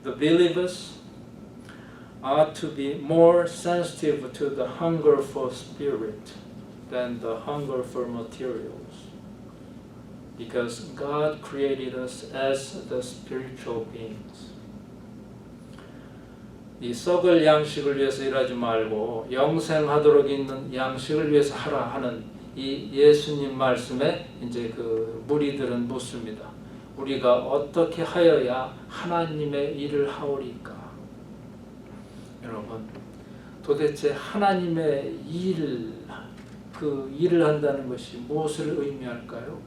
The believers are to be more sensitive to the hunger for spirit than the hunger for materials, because God created us as the spiritual beings. 이 썩을 양식을 위해서 일하지 말고 영생하도록 있는 양식을 위해서 하라 하는 이 예수님 말씀에 이제 그 무리들은 묻습니다. 우리가 어떻게 하여야 하나님의 일을 하오리까? 여러분, 도대체 하나님의 그 일을 한다는 것이 무엇을 의미할까요?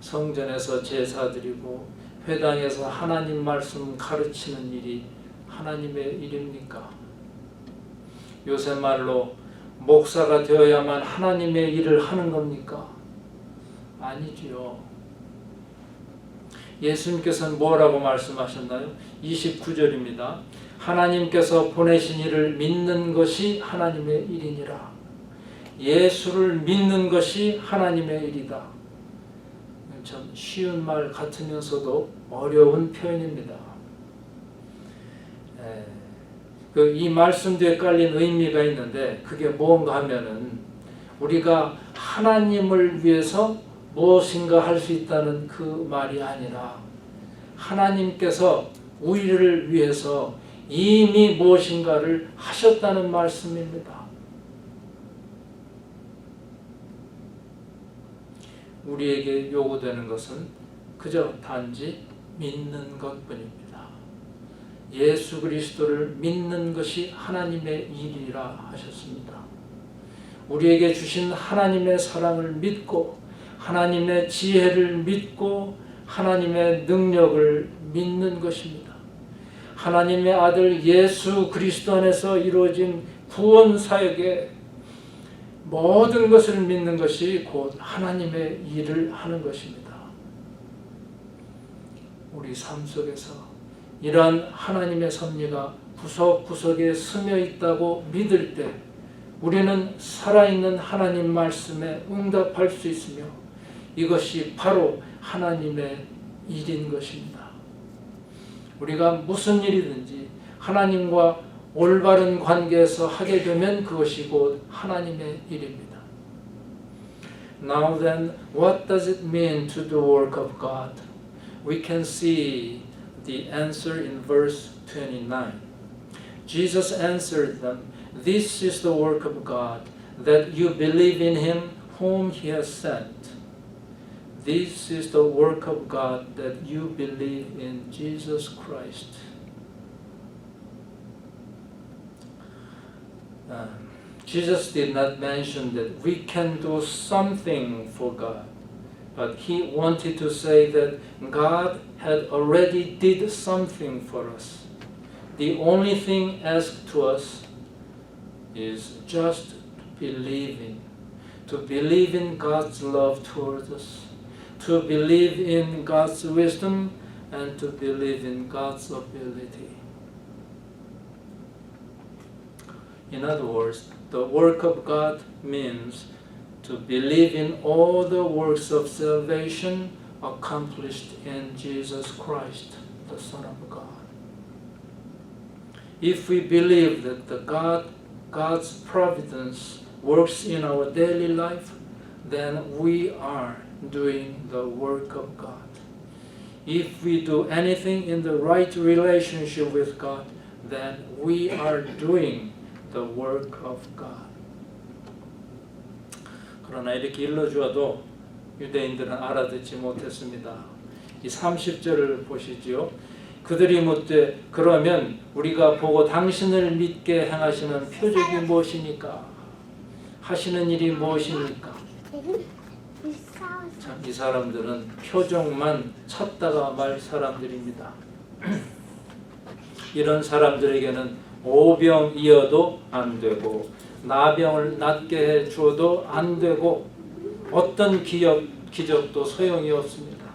성전에서 제사 드리고 회당에서 하나님 말씀 가르치는 일이 하나님의 일입니까? 요새 말로 목사가 되어야만 하나님의 일을 하는 겁니까? 아니지요. 예수님께서는 뭐라고 말씀하셨나요? 29절입니다. 하나님께서 보내신 이를 믿는 것이 하나님의 일이니라. 예수를 믿는 것이 하나님의 일이다. 참 쉬운 말 같으면서도 어려운 표현입니다. 이 말씀 뒤에 깔린 의미가 있는데 그게 뭔가 하면은 우리가 하나님을 위해서 무엇인가 할 수 있다는 그 말이 아니라 하나님께서 우리를 위해서 이미 무엇인가를 하셨다는 말씀입니다. 우리에게 요구되는 것은 그저 단지 믿는 것뿐입니다. 예수 그리스도를 믿는 것이 하나님의 일이라 하셨습니다. 우리에게 주신 하나님의 사랑을 믿고 하나님의 지혜를 믿고 하나님의 능력을 믿는 것입니다. 하나님의 아들 예수 그리스도 안에서 이루어진 구원 사역의 모든 것을 믿는 것이 곧 하나님의 일을 하는 것입니다. 우리 삶 속에서 이러한 하나님의 섭리가 구석구석에 스며 있다고 믿을 때 우리는 살아있는 하나님 말씀에 응답할 수 있으며 이것이 바로 하나님의 일인 것입니다. 우리가 무슨 일이든지 하나님과 올바른 관계에서 하게 되면 그것이 곧 하나님의 일입니다. Now then, what does it mean to do work of God? We can see the answer in verse 29. Jesus answered them, "This is the work of God, that you believe in him whom he has sent." This is the work of God, that you believe in Jesus Christ. Jesus did not mention that we can do something for God, but he wanted to say that God had already did something for us. The only thing asked to us is just believing, to believe in God's love towards us, to believe in God's wisdom, and to believe in God's ability. In other words, the work of God means to believe in all the works of salvation accomplished in Jesus Christ, the Son of God. If we believe that God's providence works in our daily life, then we are doing the work of God. If we do anything in the right relationship with God, then we are doing the work of God. 그러나 이렇게 일러주어도 유대인들은 알아듣지 못했습니다. 이 30절을 보시지요. 그들이 묻되 그러면 우리가 보고 당신을 믿게 행하시는 표적이 무엇이니까? 하시는 일이 무엇입니까? 참, 이 사람들은 표적만 찾다가 말 사람들입니다. 이런 사람들에게는 오병이어도 안 되고 나병을 낫게 해 주어도 안 되고 어떤 기적도 소용이 없습니다.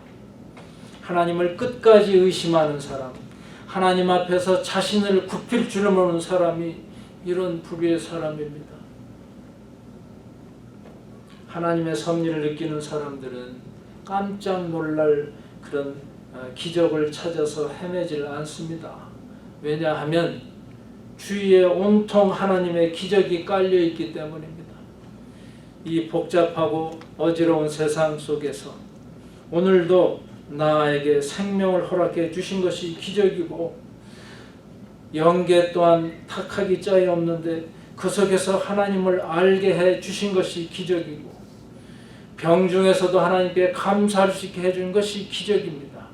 하나님을 끝까지 의심하는 사람, 하나님 앞에서 자신을 굽힐 줄 모르는 사람이 이런 부류의 사람입니다. 하나님의 섭리를 느끼는 사람들은 깜짝 놀랄 그런 기적을 찾아서 헤매질 않습니다. 왜냐하면 주위에 온통 하나님의 기적이 깔려 있기 때문입니다. 이 복잡하고 어지러운 세상 속에서 오늘도 나에게 생명을 허락해 주신 것이 기적이고 영계 또한 탁하기 짝이 없는데 그 속에서 하나님을 알게 해 주신 것이 기적이고 병 중에서도 하나님께 감사할 수 있게 해준 것이 기적입니다.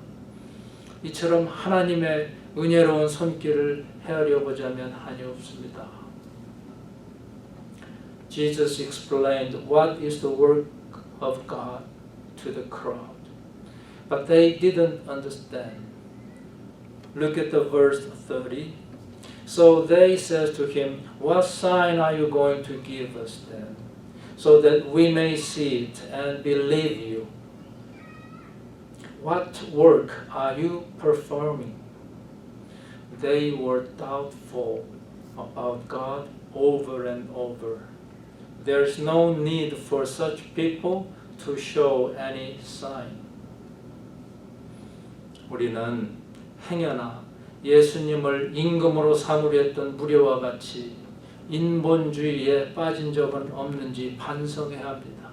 이처럼 하나님의 은혜로운 손길을 헤아려 보자면 한이 없습니다. Jesus explained what is the work of God to the crowd, but they didn't understand. Look at the verse 30. So they said to him, "What sign are you going to give us then, so that we may see it and believe you? What work are you performing?" They were doubtful about God over and over. There's no need for such people to show any sign. 우리는 행여나 예수님을 임금으로 삼으려 했던 무리와 같이 인본주의에 빠진 적은 없는지 반성해야 합니다.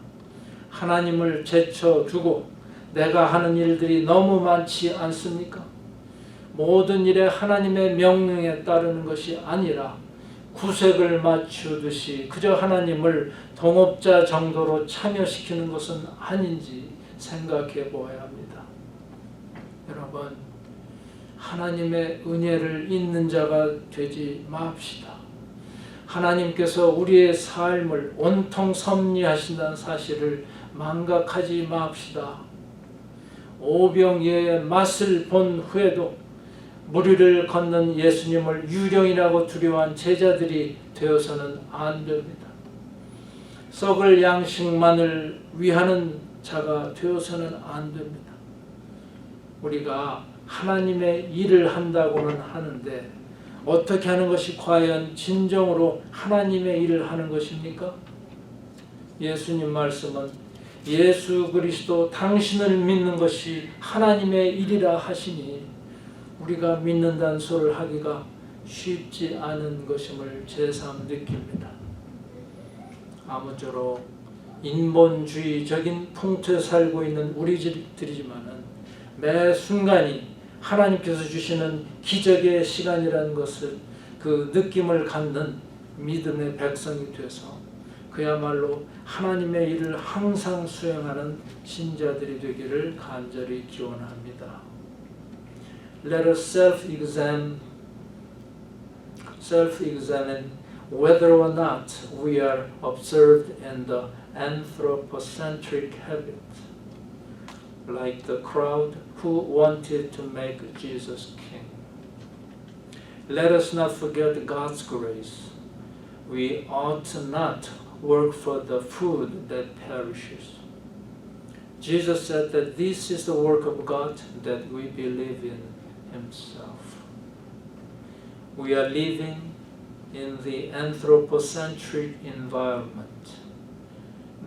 하나님을 제쳐두고 내가 하는 일들이 너무 많지 않습니까? 모든 일에 하나님의 명령에 따르는 것이 아니라 구색을 맞추듯이 그저 하나님을 동업자 정도로 참여시키는 것은 아닌지 생각해 보아야 합니다. 여러분, 하나님의 은혜를 잊는 자가 되지 맙시다. 하나님께서 우리의 삶을 온통 섭리하신다는 사실을 망각하지 맙시다. 오병이어의 맛을 본 후에도 무리를 걷는 예수님을 유령이라고 두려워한 제자들이 되어서는 안 됩니다. 썩을 양식만을 위하는 자가 되어서는 안 됩니다. 우리가 하나님의 일을 한다고는 하는데 어떻게 하는 것이 과연 진정으로 하나님의 일을 하는 것입니까? 예수님 말씀은 예수 그리스도 당신을 믿는 것이 하나님의 일이라 하시니 우리가 믿는다는 소리를 하기가 쉽지 않은 것임을 새삼 느낍니다. 아무쪼록 인본주의적인 풍토에 살고 있는 우리들이지만은 매 순간이 하나님께서 주시는 기적의 시간이라는 것을 그 느낌을 갖는 믿음의 백성이 되어서 그야말로 하나님의 일을 항상 수행하는 신자들이 되기를 간절히 기원합니다. Let us self-examine whether or not we are observed in the anthropocentric habit, like the crowd who wanted to make Jesus king. Let us not forget God's grace. We ought not work for the food that perishes. Jesus said that this is the work of God, that we believe in Himself. We are living in the anthropocentric environment.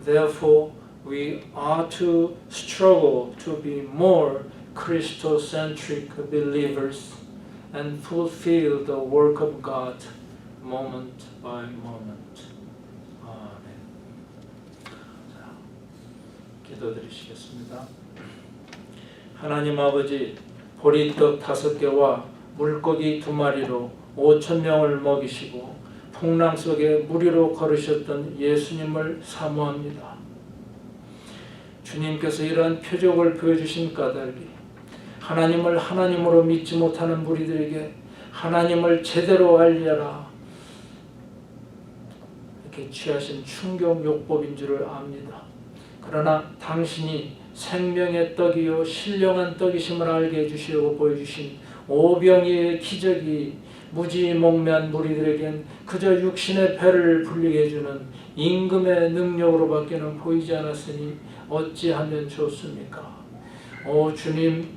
Therefore, we are to struggle to be more Christocentric believers and fulfill the work of God moment by moment. 아멘. 자, 기도드리시겠습니다. 하나님 아버지, 보리떡 5개와 물고기 2마리로 5,000명을 먹이시고 풍랑 속에 무리로 걸으셨던 예수님을 사모합니다. 주님께서 이러한 표적을 보여주신 까닭이 하나님을 하나님으로 믿지 못하는 무리들에게 하나님을 제대로 알려라 이렇게 취하신 충격요법인 줄을 압니다. 그러나 당신이 생명의 떡이요 신령한 떡이심을 알게 해주시려고 보여주신 오병이의 기적이 무지몽매한 무리들에겐 그저 육신의 배를 불리게 해주는 임금의 능력으로밖에는 보이지 않았으니 어찌하면 좋습니까? 오 주님,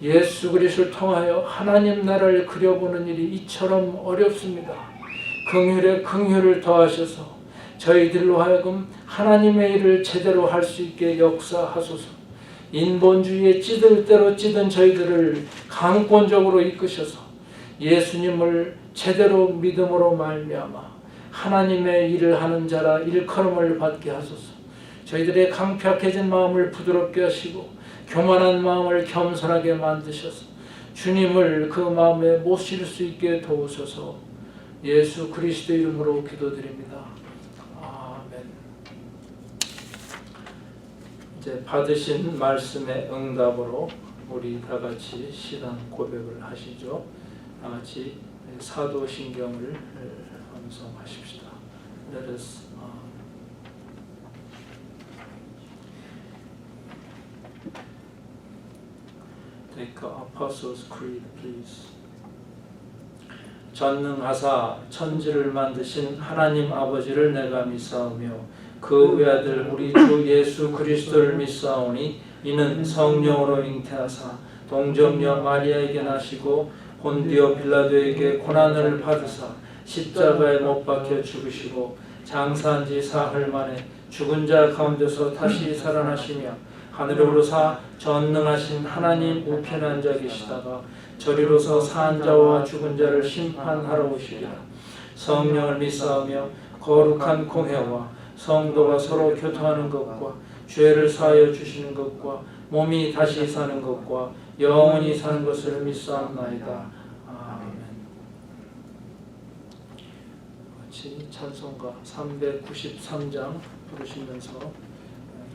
예수 그리스도를 통하여 하나님 나라를 그려보는 일이 이처럼 어렵습니다. 긍휼에 긍휼을 더하셔서 저희들로 하여금 하나님의 일을 제대로 할 수 있게 역사하소서. 인본주의에 찌들 대로 찌든 저희들을 강권적으로 이끄셔서 예수님을 제대로 믿음으로 말미암아 하나님의 일을 하는 자라 일컬음을 받게 하소서. 저희들의 강팍해진 마음을 부드럽게 하시고 교만한 마음을 겸손하게 만드셔서 주님을 그 마음에 모실 수 있게 도우소서. 예수 그리스도 이름으로 기도드립니다. 아멘. 이제 받으신 말씀의 응답으로 우리 다 같이 신앙 고백을 하시죠. 다 같이 사도신경을 암송하십시다. Let us take Apostles' Creed, please. 전능하사 천지를 만드신 하나님 아버지를 내가 믿사오며 그 외아들 우리 주 예수 그리스도를 믿사오니 이는 성령으로 잉태하사 동정녀 마리아에게 나시고 본디오 빌라도에게 고난을 받으사 십자가에 못 박혀 죽으시고 장사한 지 사흘 만에 죽은 자 가운데서 다시 살아나시며 하늘에 오르사 전능하신 하나님 우편에 앉아 계시다가 저리로서 산 자와 죽은 자를 심판하러 오시리라. 성령을 믿사오며 거룩한 공회와 성도가 서로 교통하는 것과 죄를 사하여 주시는 것과 몸이 다시 사는 것과 영원히 사는 것을 믿사옵나이다. 아멘. 같이 찬송가 393장 부르시면서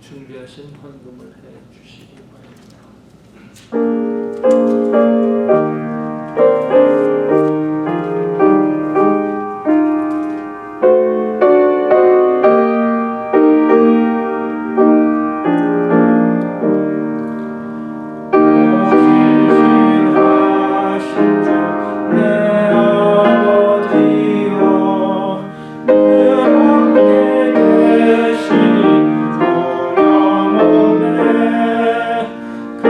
준비하신 헌금을 해 주시기 바랍니다. 그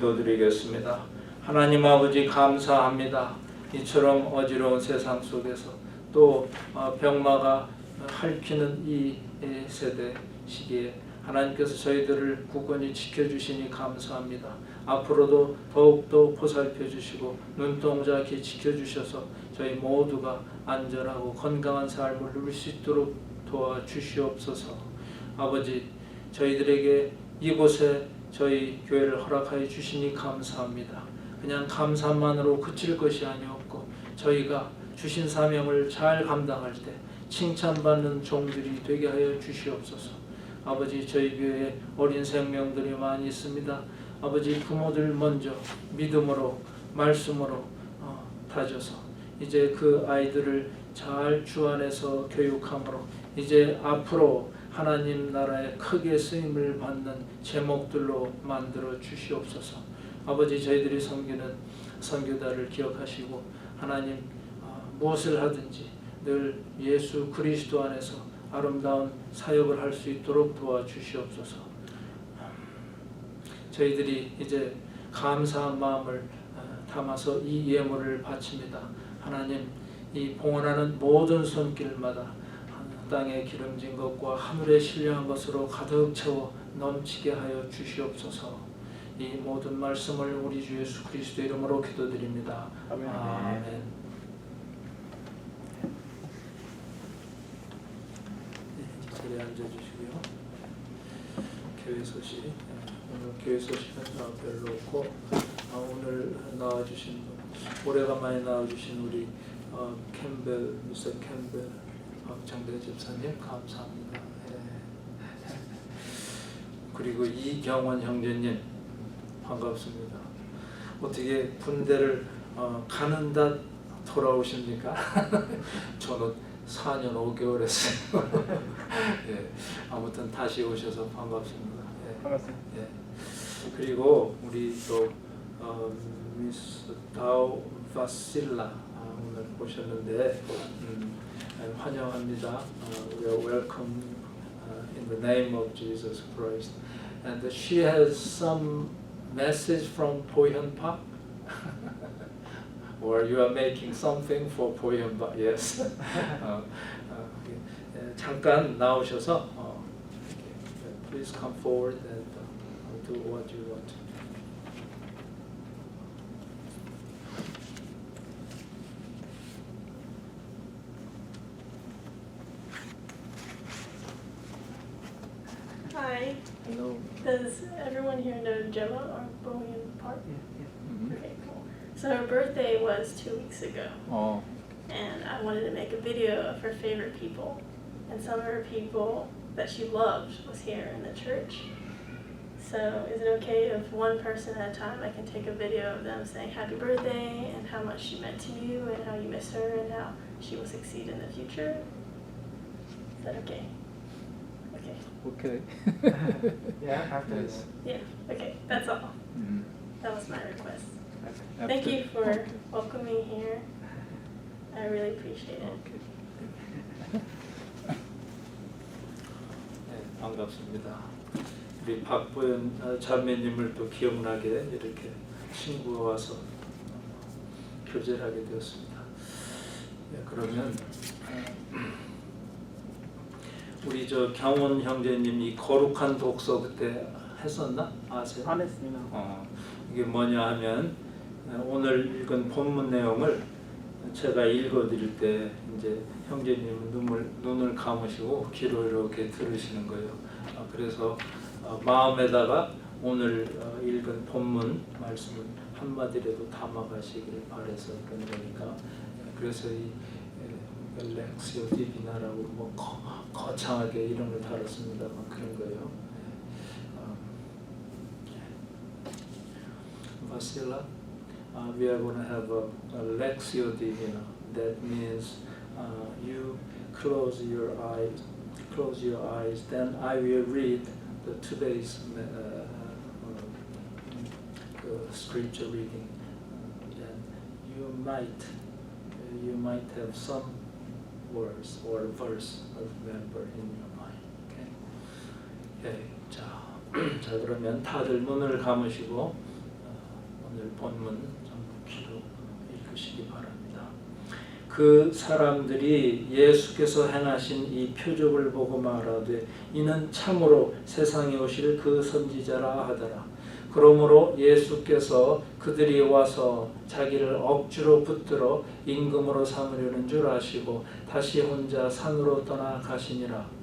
기도드리겠습니다. 하나님 아버지 감사합니다. 이처럼 어지러운 세상 속에서 또 병마가 핥히는 이 세대 시기에 하나님께서 저희들을 굳건히 지켜주시니 감사합니다. 앞으로도 더욱더 보살펴 주시고 눈동자 이렇게 지켜주셔서 저희 모두가 안전하고 건강한 삶을 누릴 수 있도록 도와주시옵소서. 아버지, 저희들에게 이곳에 저희 교회를 허락하여 주시니 감사합니다. 그냥 감사만으로 그칠 것이 아니었고 저희가 주신 사명을 잘 감당할 때 칭찬받는 종들이 되게 하여 주시옵소서. 아버지, 저희 교회에 어린 생명들이 많이 있습니다. 아버지, 부모들 먼저 믿음으로 말씀으로 다져서 이제 그 아이들을 잘 주 안에서 교육함으로 이제 앞으로 하나님 나라에 크게 쓰임을 받는 제목들로 만들어 주시옵소서. 아버지, 저희들이 섬기는 선교단을 기억하시고 하나님 무엇을 하든지 늘 예수 그리스도 안에서 아름다운 사역을 할 수 있도록 도와주시옵소서. 저희들이 이제 감사한 마음을 담아서 이 예물을 바칩니다. 하나님, 이 봉헌하는 모든 손길마다 땅에 기름진 것과 하늘에 신령한 것으로 가득 채워 넘치게 하여 주시옵소서. 이 모든 말씀을 우리 주 예수 그리스도 이름으로 기도드립니다. 아멘. 아멘. 자리에 앉아주시고요. 교회 소식, 오늘 교회 소식은 별로 없고 오늘 나와주신 분, 오래간만에 나와주신 우리 캠벨, 미스터 캠벨 박정대 집사님 감사합니다. 그리고 이경원 형제님 반갑습니다. 어떻게 군대를 가는 다 돌아오십니까? 저는 4년 5개월 했어요. 예, 아무튼 다시 오셔서 반갑습니다. 예. 반갑습니다. 예. 그리고 우리 또 미스 다우 바실라 오늘 오셨는데 환영합니다. We are welcome in the name of Jesus Christ. And she has some message from Pohyun Park. Or you are making something for Pohyun Park. Yes. 잠깐 나오셔서 please come forward and do what you want. Hi. Hello. Does everyone here know Gemma or Bowen Park? Mm-hmm. Okay, cool. So her birthday was 2 weeks ago, Oh. and I wanted to make a video of her favorite people. And some of her people that she loved was here in the church. So is it okay if one person at a time I can take a video of them saying happy birthday and how much she meant to you and how you miss her and how she will succeed in the future? Is that okay? Okay. Okay. Yeah, after Yes. Yeah, okay, that's all. Mm. That was my request. After- Thank you for Okay. welcoming here. I really appreciate it. Okay. 네, 반갑습니다. 우리 박보현 자매님을 또 기억나게 이렇게 친구가 와서 교제를 하게 되었습니다. 네, 그러면 우리 저 경원 형제님이 거룩한 독서 그때 했었나? 아세요? 안 했습니다. 이게 뭐냐 하면 오늘 읽은 본문 내용을 제가 읽어드릴 때 이제 형제님은 눈을 감으시고 귀로 이렇게 들으시는 거예요. 그래서 마음에다가 오늘 읽은 본문 말씀을 한마디라도 담아가시길 바라서 그런 거니까 그래서 이 렉시오 디비나라고 뭐 거창하게 이름을 달았습니다만 그런 거예요. Vasila, we are going to have a Lectio Divina. That means you close your eyes, then I will read today's scripture reading. Then you might have some words or verse remember in your mind. Okay. 자, 그러면 다들 눈을 감으시고 오늘 본문 전부 귀로 읽으시기 바랍니다. 그 사람들이 예수께서 행하신 이 표적을 보고 말하되 이는 참으로 세상에 오실 그 선지자라 하더라. 그러므로 예수께서 그들이 와서 자기를 억지로 붙들어 임금으로 삼으려는 줄 아시고 다시 혼자 산으로 떠나가시니라.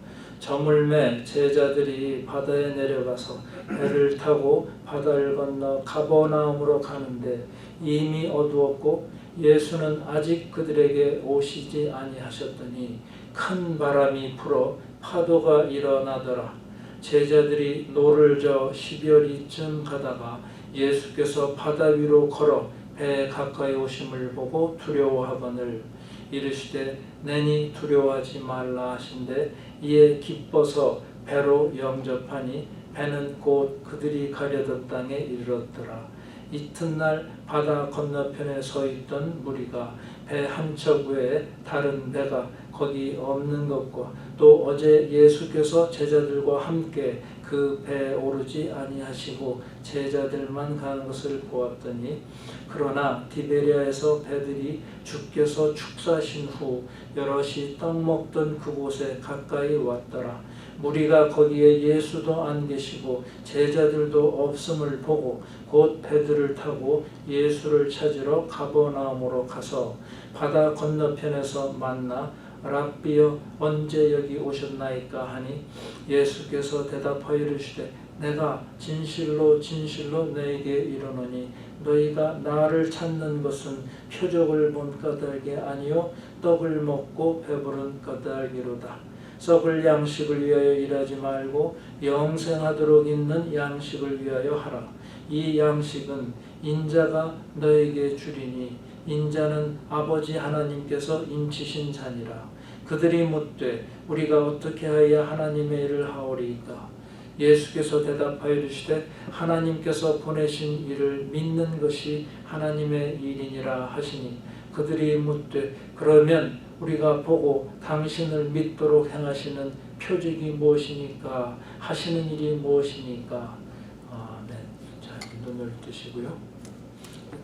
저물매 제자들이 바다에 내려가서 배를 타고 바다를 건너 가버나움으로 가는데 이미 어두웠고 예수는 아직 그들에게 오시지 아니하셨더니 큰 바람이 불어 파도가 일어나더라. 제자들이 노를 저 12여리쯤 가다가 예수께서 바다 위로 걸어 배에 가까이 오심을 보고 두려워하거늘 이르시되 내니 두려워하지 말라 하신대 이에 기뻐서 배로 영접하니 배는 곧 그들이 가려던 땅에 이르렀더라. 이튿날 바다 건너편에 서 있던 무리가 배 한 척 외에 다른 배가 거기 없는 것과 또 어제 예수께서 제자들과 함께 그 배에 오르지 아니하시고 제자들만 가는 것을 보았더니 그러나 디베리아에서 배들이 주께서 축사하신 후 여럿이 떡 먹던 그곳에 가까이 왔더라. 무리가 거기에 예수도 안 계시고 제자들도 없음을 보고 곧 배들을 타고 예수를 찾으러 가버나움으로 가서 바다 건너편에서 만나 랍비여 언제 여기 오셨나이까 하니 예수께서 대답하여 이르시되 내가 진실로 진실로 너에게 이르노니 너희가 나를 찾는 것은 표적을 본 까닭이 아니요 떡을 먹고 배부른 까닭이로다. 썩을 양식을 위하여 일하지 말고 영생하도록 있는 양식을 위하여 하라. 이 양식은 인자가 너에게 주리니 인자는 아버지 하나님께서 인치신 자니라. 그들이 묻되 우리가 어떻게 하여야 하나님의 일을 하오리이까? 예수께서 대답하여 이르시되 하나님께서 보내신 일을 믿는 것이 하나님의 일이니라 하시니 그들이 묻되 그러면 우리가 보고 당신을 믿도록 행하시는 표적이 무엇이니까 하시는 일이 무엇이니까? 아멘. 자, 눈을 뜨시고요.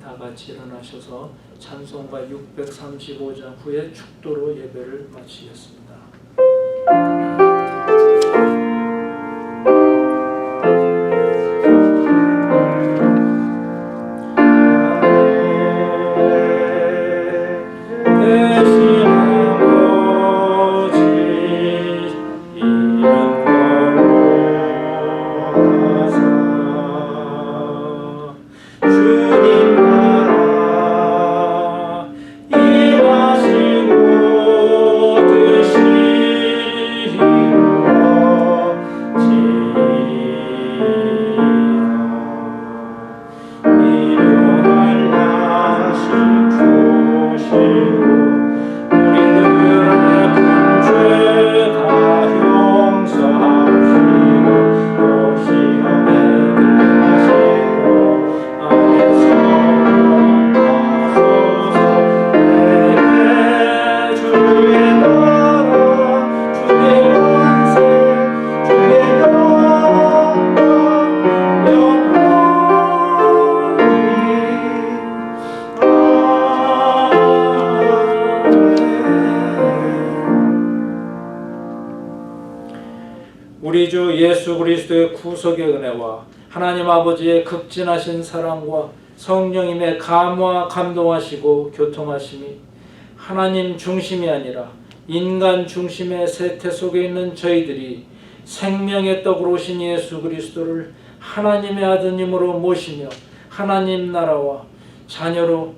다 같이 일어나셔서 찬송가 635장 후에 축도로 예배를 마치겠습니다. 우리 주 예수 그리스도의 구속의 은혜와 하나님 아버지의 극진하신 사랑과 성령님의 감화 감동하시고 교통하심이 하나님 중심이 아니라 인간 중심의 세태 속에 있는 저희들이 생명의 떡으로 오신 예수 그리스도를 하나님의 아드님으로 모시며 하나님 나라와 자녀로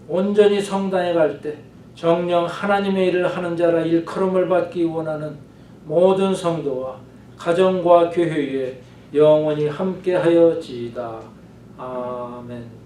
온전히 성당에 갈 때 정령 하나님의 일을 하는 자라 일컬음을 받기 원하는 모든 성도와 가정과 교회에 영원히 함께하여지이다. 아멘.